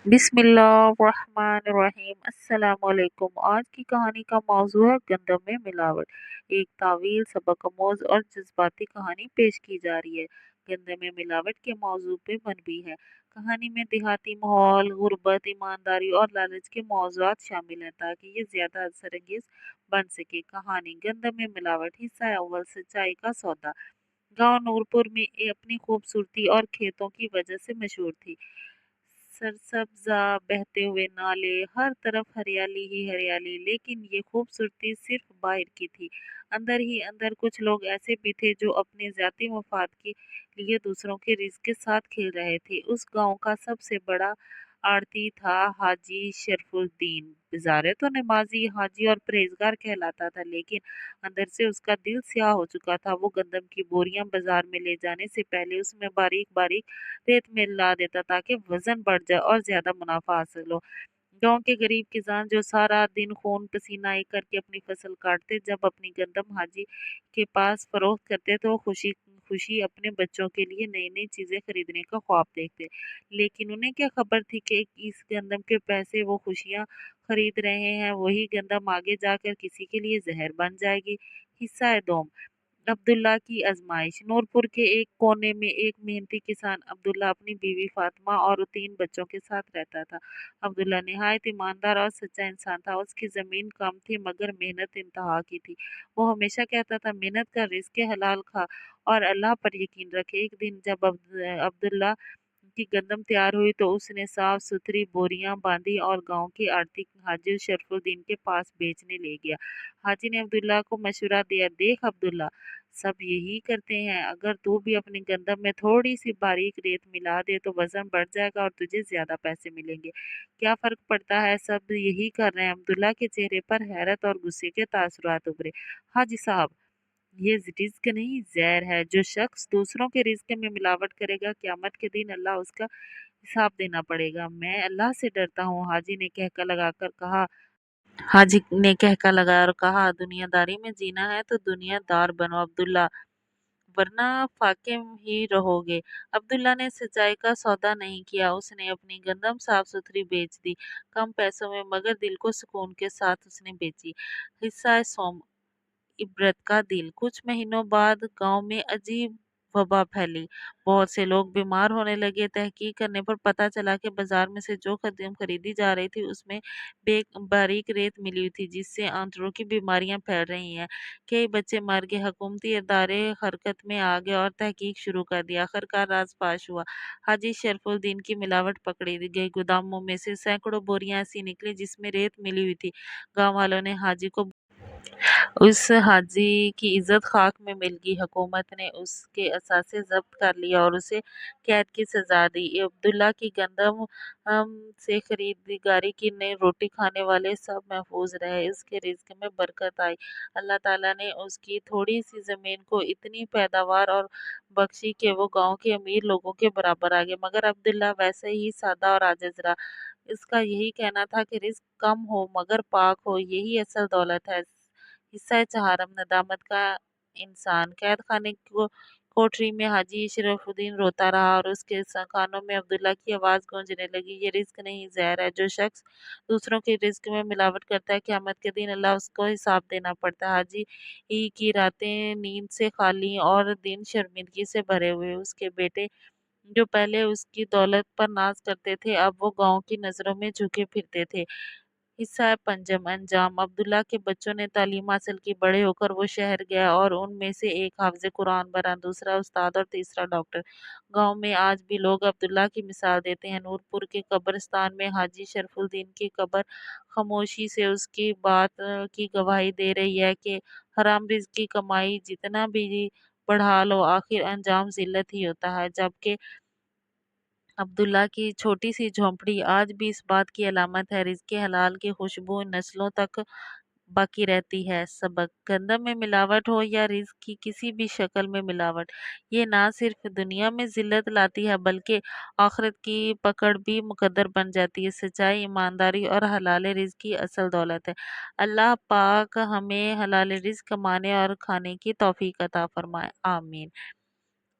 بسم اللہ الرحمن الرحیم۔ السلام علیکم۔ آج کی کہانی کا موضوع ہے گندم میں ملاوٹ۔ ایک طویل سبق آموز اور جذباتی کہانی پیش کی جا رہی ہے۔ گندم میں ملاوٹ کے موضوع پہ مبنی ہے۔ کہانی میں دیہاتی ماحول، غربت، ایمانداری اور لالچ کے موضوعات شامل ہیں تاکہ یہ زیادہ اثر انگیز بن سکے۔ کہانی گندم میں ملاوٹ، حصہ اول، سچائی کا سودا۔ گاؤں نورپور میں اپنی خوبصورتی اور کھیتوں کی وجہ سے مشہور تھی۔ سرسبزہ بہتے ہوئے نالے، ہر طرف ہریالی ہی ہریالی، لیکن یہ خوبصورتی صرف باہر کی تھی۔ اندر ہی اندر کچھ لوگ ایسے بھی تھے جو اپنے ذاتی مفاد کے لیے دوسروں کے رزق کے ساتھ کھیل رہے تھے۔ اس گاؤں کا سب سے بڑا آڑتی تھا حاجی شرف الدین۔ بظاہر تو نمازی، حاجی اور پرہیزگار کہلاتا تھا، لیکن اندر سے اس کا دل سیاہ ہو چکا تھا۔ وہ گندم کی بوریاں بازار میں لے جانے سے پہلے اس میں باریک باریک ریت ملا دیتا تاکہ وزن بڑھ جائے اور زیادہ منافع حاصل ہو۔ گاؤں کے غریب کسان جو سارا دن خون پسینہ ایک کر کے اپنی فصل کاٹتے، جب اپنی گندم حاجی کے پاس فروخت کرتے تو وہ خوشی خوشی اپنے بچوں کے لیے نئی نئی چیزیں خریدنے کا خواب دیکھتے۔ لیکن انہیں کیا خبر تھی کہ اس گندم کے پیسے وہ خوشیاں خرید رہے ہیں، وہی گندم آگے جا کر کسی کے لیے زہر بن جائے گی۔ حصہ دوم، عبداللہ کی آزمائش۔ نورپور کے ایک کونے میں ایک محنتی کسان عبداللہ اپنی بیوی فاطمہ اور 3 بچوں کے ساتھ رہتا تھا۔ عبداللہ نہایت ایماندار اور سچا انسان تھا۔ اس کی زمین کم تھی مگر محنت انتہا کی تھی۔ وہ ہمیشہ کہتا تھا محنت کا رزق حلال کھا اور اللہ پر یقین رکھ۔ ایک دن جب عبداللہ کی گندم تیار ہوئی تو اس نے صاف ستھری بوریاں باندھی اور گاؤں کی آڑتی حاجی شرف الدین کے پاس بیچنے لے گیا۔ حاجی نے عبداللہ کو مشورہ دیا، دیکھ عبداللہ، سب یہی کرتے ہیں، اگر تو بھی اپنی گندم میں تھوڑی سی باریک ریت ملا دے تو وزن بڑھ جائے گا اور تجھے زیادہ پیسے ملیں گے۔ کیا فرق پڑتا ہے، سب یہی کر رہے ہیں۔ عبداللہ کے چہرے پر حیرت اور غصے کے تاثرات ابھرے۔ حاجی صاحب، یہ رزق نہیں، زہر ہے۔ جو شخص دوسروں کے رزق میں ملاوٹ کرے گا، قیامت کے دن اللہ اس کا حساب دینا پڑے گا۔ میں اللہ سے ڈرتا ہوں، حاجی نے کہکا لگایا اور کہا، دنیا داری میں جینا ہے تو دنیا دار بنو عبداللہ، ورنہ فاقے ہی رہو گے۔ عبداللہ نے سچائی کا سودا نہیں کیا۔ اس نے اپنی گندم صاف ستھری بیچ دی، کم پیسوں میں مگر دل کو سکون کے ساتھ اس نے بیچی۔ حصہ سوم، عبرت کا دل۔ کچھ مہینوں بعد گاؤں میں عجیب وبا پھیلی۔ بہت سے لوگ بیمار ہونے لگے۔ تحقیق کرنے پر پتا چلا کہ بازار میں سے جو قدیم خریدی جا رہی تھی اس میں باریک ریت ملی ہوئی تھی، جس سے آنتڑوں کی بیماریاں پھیل رہی ہیں۔ کئی بچے مر گئے۔ حکومتی ادارے حرکت میں آ گئے اور تحقیق شروع کر دی۔ آخرکار راز فاش ہوا۔ حاجی شرف الدین کی ملاوٹ پکڑی گئی۔ گوداموں میں سے سینکڑوں بوریاں ایسی نکلی جس میں ریت ملی ہوئی تھی۔ گاؤں والوں نے حاجی کو اس حاجی کی عزت خاک میں مل گئی۔ حکومت نے اس کے اثاثے ضبط کر لیے اور اسے قید کی سزا دی۔ عبداللہ کی گندم سے خریداری کی نئی روٹی کھانے والے سب محفوظ رہے۔ اس کے رزق میں برکت آئی۔ اللہ تعالیٰ نے اس کی تھوڑی سی زمین کو اتنی پیداوار اور بخشی کہ وہ گاؤں کے امیر لوگوں کے برابر آ گئے۔ مگر عبداللہ ویسے ہی سادہ اور عاجز رہا۔ اس کا یہی کہنا تھا کہ رزق کم ہو مگر پاک ہو، یہی اصل دولت ہے۔ حصہ چہارم، ندامت کا انسان۔ قید خانے کوٹری میں حاجی شرف الدین روتا رہا اور اس کے کانوں میں عبداللہ کی آواز گونجنے لگی، یہ رزق نہیں، زہر ہے۔ جو شخص دوسروں کے رزق میں ملاوٹ کرتا ہے، قیامت کے دن اللہ اس کو حساب دینا پڑتا ہے۔ حاجی کی راتیں نیند سے خالی اور دن شرمندگی سے بھرے ہوئے۔ اس کے بیٹے جو پہلے اس کی دولت پر ناز کرتے تھے، اب وہ گاؤں کی نظروں میں جھکے پھرتے تھے۔ حصہ پنجم، انجام۔ عبداللہ کے بچوں نے تعلیم حاصل کی، بڑے ہو کر وہ شہر گیا اور ان میں سے ایک حافظ قرآن بنا، دوسرا استاد اور تیسرا ڈاکٹر۔ گاؤں میں آج بھی لوگ عبداللہ کی مثال دیتے ہیں۔ نورپور کے قبرستان میں حاجی شرف الدین کی قبر خاموشی سے اس کی بات کی گواہی دے رہی ہے کہ حرام رزق کی کمائی جتنا بھی بڑھا لو، آخر انجام ذلت ہی ہوتا ہے۔ جبکہ عبداللہ کی چھوٹی سی جھونپڑی آج بھی اس بات کی علامت ہے، رزق حلال کی خوشبو نسلوں تک باقی رہتی ہے۔ سبق: گندم میں ملاوٹ ہو یا رزق کی کسی بھی شکل میں ملاوٹ، یہ نہ صرف دنیا میں ذلت لاتی ہے بلکہ آخرت کی پکڑ بھی مقدر بن جاتی ہے۔ سچائی، ایمانداری اور حلال رزق کی اصل دولت ہے۔ اللہ پاک ہمیں حلال رزق کمانے اور کھانے کی توفیق عطا فرمائے، آمین۔